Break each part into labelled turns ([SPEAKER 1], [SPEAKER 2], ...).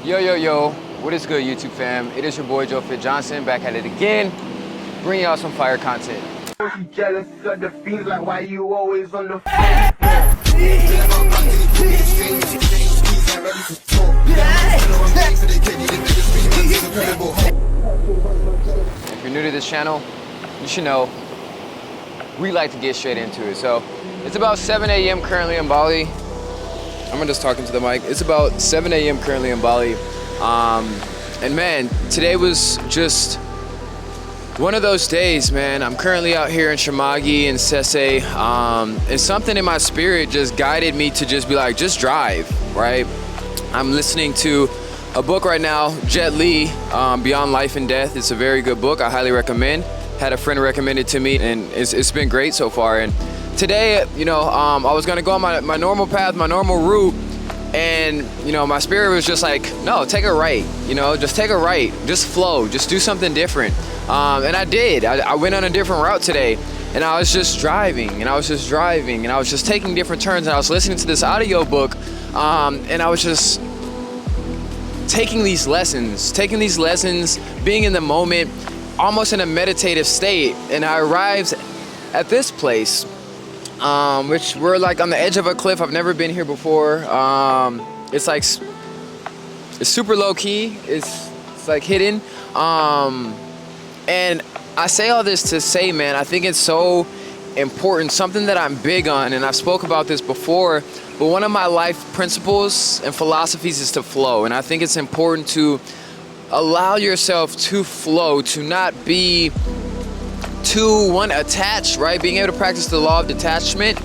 [SPEAKER 1] Yo, what is good, YouTube fam? It is your boy Joe Fit Johnson, back at it again, bringing y'all some fire content.
[SPEAKER 2] You jealous of the feelings, like why you always on the
[SPEAKER 1] If you're new to this channel, you should know we like to get straight into it. So it's about 7 a.m. currently in Bali. I'm just talking to the mic. It's about 7 a.m. currently in Bali. And man, today was just one of those days, man. I'm currently out here in Shamagi and Sese, and something in my spirit just guided me to just be like, just drive, right? I'm listening to a book right now, Jet Li, Beyond Life and Death. It's a very good book. I highly recommend. Had a friend recommend it to me, and it's been great so far. And today, I was gonna go on my normal path, my normal route, and my spirit was just like, no, take a right, just take a right, just flow, just do something different. And I did. I went on a different route today, and I was just driving, and I was just taking different turns, and I was listening to this audio book, and I was just taking these lessons, being in the moment, almost in a meditative state. And I arrived at this place, which we're like on the edge of a cliff. I've never been here before. It's super low key. It's like hidden. And I say all this to say, man, I think it's so important, something that I'm big on, and I've spoke about this before, but one of my life principles and philosophies is to flow. And I think it's important to allow yourself to flow, to not be too attached, right? Being able to practice the law of detachment,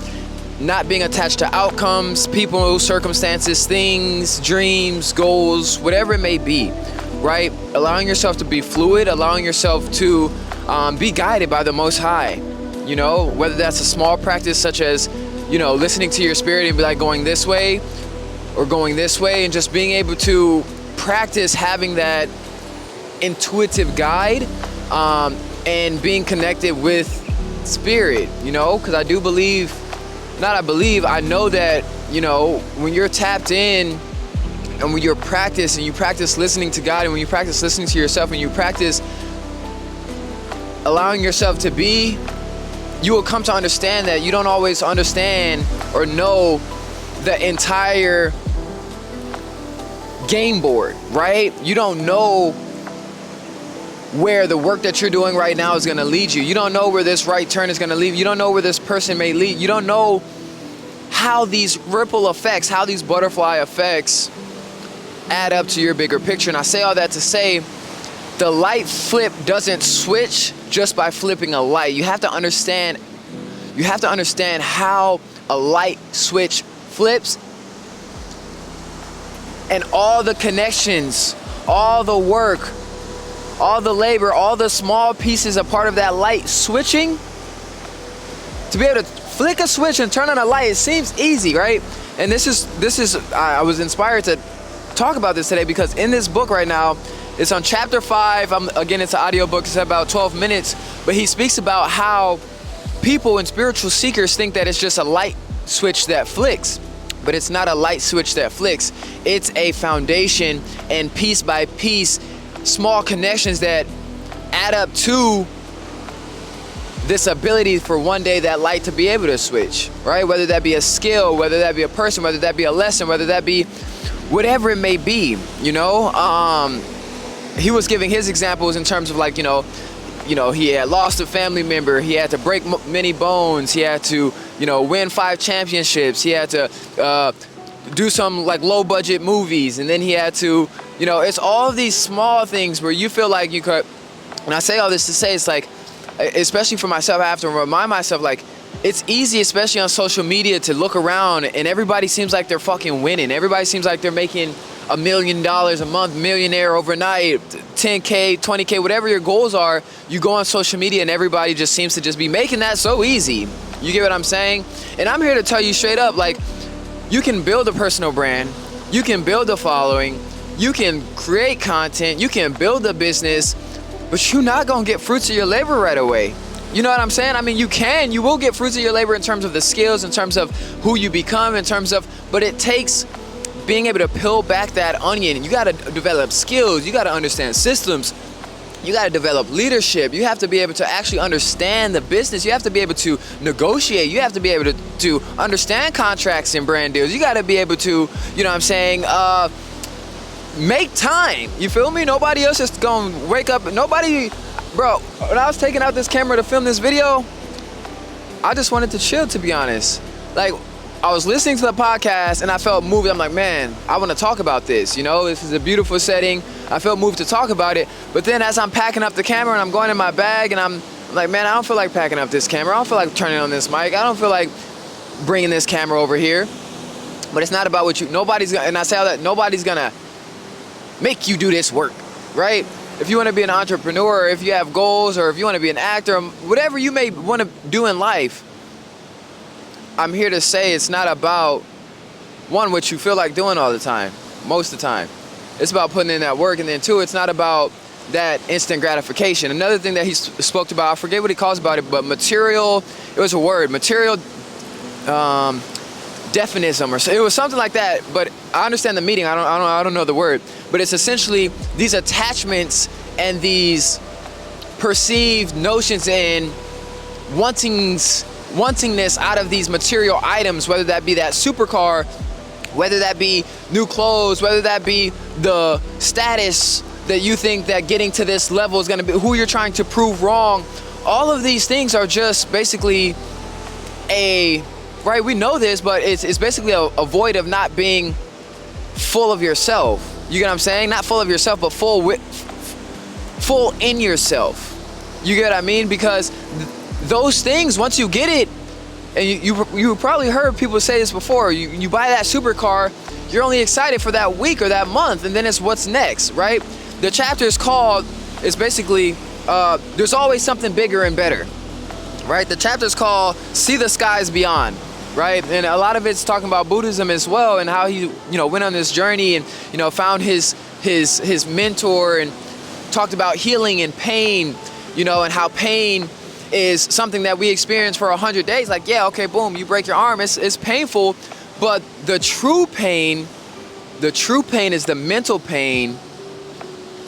[SPEAKER 1] not being attached to outcomes, people, circumstances, things, dreams, goals, whatever it may be, right? Allowing yourself to be fluid, allowing yourself to be guided by the Most High, whether that's a small practice such as, listening to your spirit and be like going this way or going this way, and just being able to practice having that intuitive guide, and being connected with spirit, because I know that, when you're tapped in, and when you practice listening to God, and when you practice listening to yourself, and you practice allowing yourself to be, you will come to understand that you don't always understand or know the entire game board, right? You don't know where the work that you're doing right now is going to lead you. You don't know where this right turn is going to lead you. You don't know where this person may lead. You don't know how these ripple effects, how these butterfly effects add up to your bigger picture. And I say all that to say, the light flip doesn't switch just by flipping a light. You have to understand how a light switch flips, and all the connections, all the work, all the labor, all the small pieces are part of that light switching. To be able to flick a switch and turn on a light, it seems easy, right? And this is I was inspired to talk about this today because in this book right now, it's on chapter 5. Again, it's an audio book. It's about 12 minutes, but he speaks about how people and spiritual seekers think that it's just a light switch that flicks, but it's not a light switch that flicks. It's a foundation, and piece by piece, small connections that add up to this ability for one day that light to be able to switch, right? Whether that be a skill, whether that be a person, whether that be a lesson, whether that be whatever it may be, he was giving his examples in terms of like, he had lost a family member, he had to break many bones, he had to, win 5 championships, he had to do some like low budget movies, and then he had to, it's all of these small things where you feel like you could, and I say all this to say, it's like, especially for myself, I have to remind myself, like, it's easy, especially on social media, to look around and everybody seems like they're fucking winning. Everybody seems like they're making $1 million a month, millionaire overnight, 10K, 20K, whatever your goals are. You go on social media and everybody just seems to just be making that so easy. You get what I'm saying? And I'm here to tell you straight up, like, you can build a personal brand, you can build a following, you can create content, you can build a business, but you're not gonna get fruits of your labor right away. You know what I'm saying? I mean, you will get fruits of your labor in terms of the skills, in terms of who you become, in terms of, but it takes being able to peel back that onion. You got to develop skills. You got to understand systems. You got to develop leadership. You have to be able to actually understand the business. You have to be able to negotiate. You have to be able to understand contracts and brand deals. You got to be able to, you know what I'm saying, make time. You feel me? Nobody else is going to wake up. Nobody, bro, when I was taking out this camera to film this video, I just wanted to chill, to be honest. Like, I was listening to the podcast and I felt moved. I'm like, man, I want to talk about this. You know, this is a beautiful setting. I felt moved to talk about it. But then as I'm packing up the camera and I'm going in my bag and I'm like, man, I don't feel like packing up this camera. I don't feel like turning on this mic. I don't feel like bringing this camera over here. But it's not about what nobody's gonna, and I say all that, nobody's gonna make you do this work, right? If you want to be an entrepreneur, or if you have goals, or if you want to be an actor, whatever you may want to do in life, I'm here to say it's not about, one, what you feel like doing all the time, most of the time. It's about putting in that work, and then two, it's not about that instant gratification. Another thing that he spoke about, I forget what he calls about it, but material, it was a word, material definism, or so, it was something like that, but I understand the meaning, I don't know the word, but it's essentially these attachments and these perceived notions and wantingness out of these material items, whether that be that supercar, whether that be new clothes, whether that be the status that you think that getting to this level is going to be, who you're trying to prove wrong. All of these things are just basically right, we know this, but it's basically a void of not being full of yourself. You get what I'm saying? Not full of yourself, but full in yourself. You get what I mean? Because those things, once you get it, and you probably heard people say this before, you buy that supercar, you're only excited for that week or that month, and then it's what's next, right? The chapter is called, it's basically, there's always something bigger and better, right? The chapter is called See the Skies Beyond, right? And a lot of it's talking about Buddhism as well, and how he, went on this journey and, found his mentor, and talked about healing and pain, and how pain is something that we experience for 100 days. Like, yeah, okay, boom, you break your arm, it's painful, but the true pain is the mental pain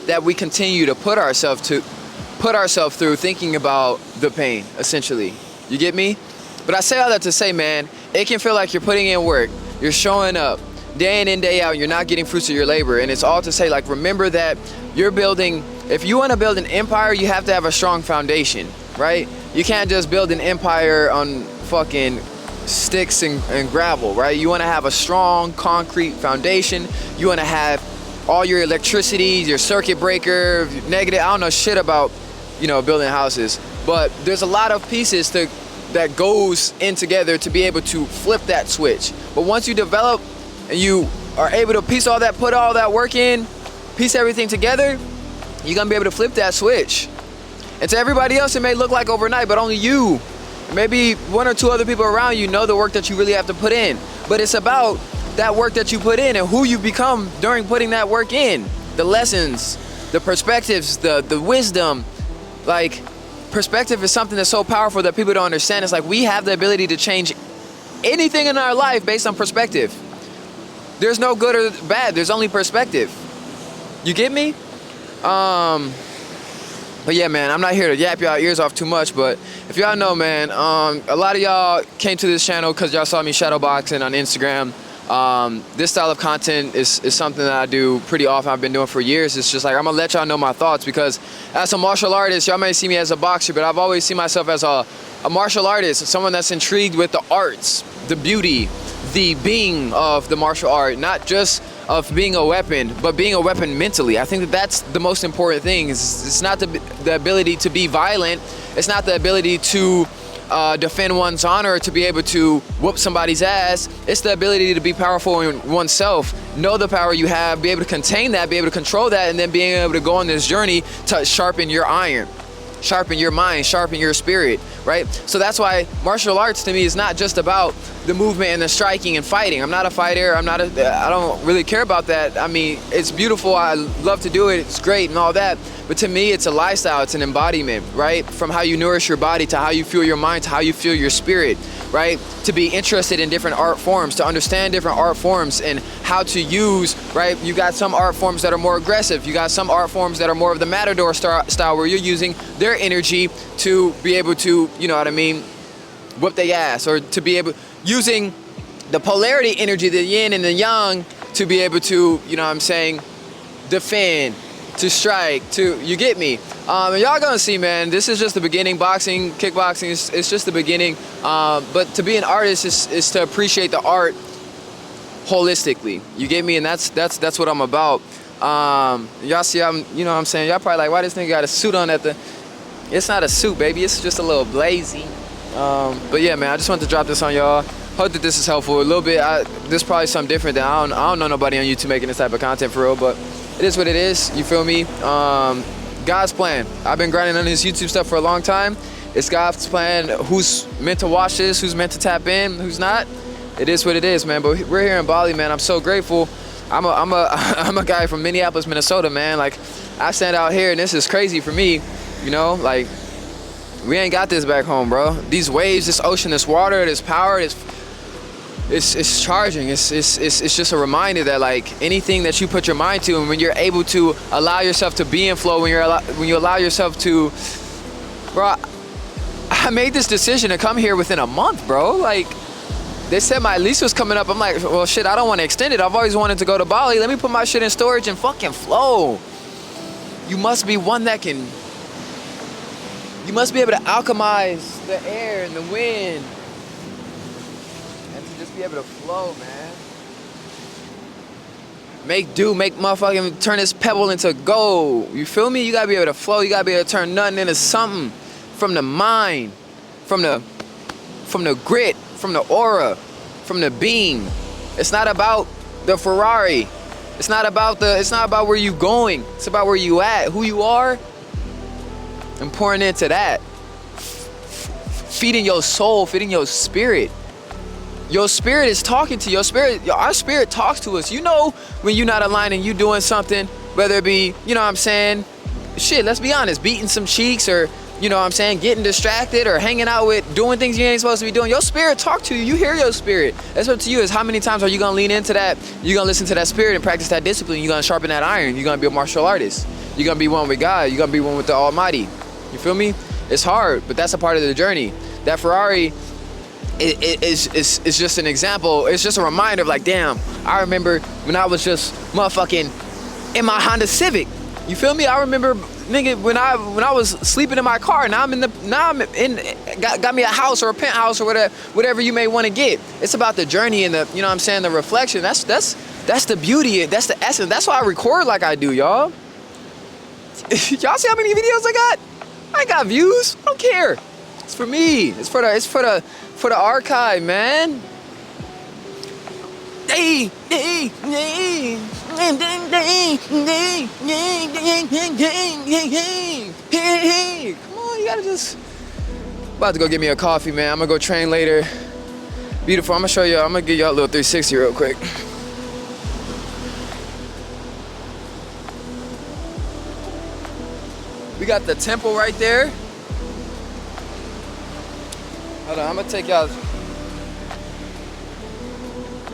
[SPEAKER 1] that we continue to put ourselves through, thinking about the pain, essentially. You get me? But I say all that to say, man, it can feel like you're putting in work, you're showing up day in and day out, and you're not getting fruits of your labor. And it's all to say, like, remember that you're building, if you want to build an empire, you have to have a strong foundation, right? You can't just build an empire on fucking sticks and gravel, right? You want to have a strong concrete foundation. You want to have all your electricity, your circuit breaker, negative, I don't know shit about, building houses, but there's a lot of pieces that goes in together to be able to flip that switch. But once you develop and you are able to piece all that, put all that work in, piece everything together, you're gonna be able to flip that switch. And to everybody else, it may look like overnight, but only you, maybe one or two other people around you know the work that you really have to put in. But it's about that work that you put in and who you become during putting that work in. The lessons, the perspectives, the wisdom. Like, perspective is something that's so powerful that people don't understand. It's like we have the ability to change anything in our life based on perspective. There's no good or bad, there's only perspective. You get me? But yeah, man, I'm not here to yap y'all ears off too much, but if y'all know, man, a lot of y'all came to this channel because y'all saw me shadowboxing on Instagram. This style of content is something that I do pretty often. I've been doing for years. It's just like, I'm gonna let y'all know my thoughts, because as a martial artist, y'all may see me as a boxer, but I've always seen myself as a martial artist, someone that's intrigued with the arts, the beauty, the being of the martial art, not just of being a weapon, but being a weapon mentally. I think that that's the most important thing. It's not the ability to be violent. It's not the ability to defend one's honor, to be able to whoop somebody's ass. It's the ability to be powerful in oneself, know the power you have, be able to contain that, be able to control that, and then being able to go on this journey to sharpen your iron. sharpen your mind, sharpen your spirit, right? So that's why martial arts to me is not just about the movement and the striking and fighting. I'm not a fighter. I don't really care about that. I mean, it's beautiful. I love to do it. It's great and all that. But to me, it's a lifestyle. It's an embodiment, right? From how you nourish your body to how you feel your mind to how you feel your spirit, right? To be interested in different art forms, to understand different art forms and how to use, right? You got some art forms that are more aggressive. You got some art forms that are more of the matador style where you're using their energy to be able to, you know what I mean, whip their ass, or to be able, using the polarity energy, the yin and the yang, to be able to, you know what I'm saying, defend, to strike, to, you get me? And y'all gonna see, man, this is just the beginning. Boxing, kickboxing, it's just the beginning. But to be an artist is to appreciate the art holistically. You get me? And that's what I'm about. Y'all see, you know what I'm saying? Y'all probably like, why this nigga got a suit on at the, it's not a suit, baby. It's just a little blazy. But yeah, man, I just wanted to drop this on y'all. Hope that this is helpful a little bit. This is probably something different than, I don't know nobody on YouTube making this type of content for real, but it is what it is, you feel me? God's plan. I've been grinding on this YouTube stuff for a long time. It's God's plan. Who's meant to watch this, who's meant to tap in, who's not. It is what it is, man. But we're here in Bali, man. I'm so grateful. I'm a guy from Minneapolis, Minnesota, man. Like, I stand out here and this is crazy for me, you know? Like, we ain't got this back home, bro. These waves, this ocean, this water, this power, it's charging. It's just a reminder that, like, anything that you put your mind to, and when you're able to allow yourself to be in flow, when you allow yourself to, bro, I made this decision to come here within a month, bro. Like, they said my lease was coming up. I'm like, well, shit, I don't want to extend it. I've always wanted to go to Bali. Let me put my shit in storage and fucking flow. You must be one that can, you must be able to alchemize the air and the wind and to just be able to flow, man. Make do, make motherfucking turn this pebble into gold. You feel me? You gotta be able to flow. You gotta be able to turn nothing into something from the mind, from the grit, from the aura, from the beam. It's not about the Ferrari. It's not about where you going. It's about where you at, who you are, and pouring into that. Feeding your soul, feeding your spirit. Your spirit is talking to your spirit. Our spirit talks to us. You know when you're not aligned and you doing something, whether it be, you know what I'm saying, shit, let's be honest, beating some cheeks, or, you know what I'm saying, getting distracted, or hanging out with, doing things you ain't supposed to be doing. Your spirit talk to you. You hear your spirit. That's up to you. Is how many times are you gonna lean into that? You're gonna listen to that spirit and practice that discipline. You're gonna sharpen that iron. You're gonna be a martial artist. You're gonna be one with God. You're gonna be one with the Almighty. You feel me? It's hard, but that's a part of the journey. That Ferrari is just an example. It's just a reminder of, like, damn, I remember when I was just motherfucking in my Honda Civic. You feel me? I remember, nigga, when I was sleeping in my car. Now I'm got me a house or a penthouse or whatever you may want to get. It's about the journey and the, you know what I'm saying, the reflection. That's the beauty. That's the essence. That's why I record like I do, y'all. Y'all see how many videos I got? I got views. I don't care. It's for me. It's for the archive, man. Hey, come on, you gotta just. About to go get me a coffee, man. I'm gonna go train later. Beautiful. I'm gonna show y'all. I'm gonna give y'all a little 360 real quick. We got the temple right there. Hold on, I'm gonna take y'all.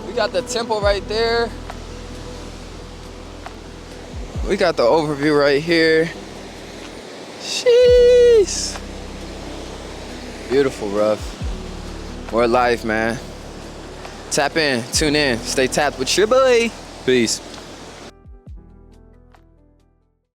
[SPEAKER 1] We got the temple right there. We got the overview right here. Jeez. Beautiful, rough. More life, man. Tap in, tune in, stay tapped with your boy. Peace.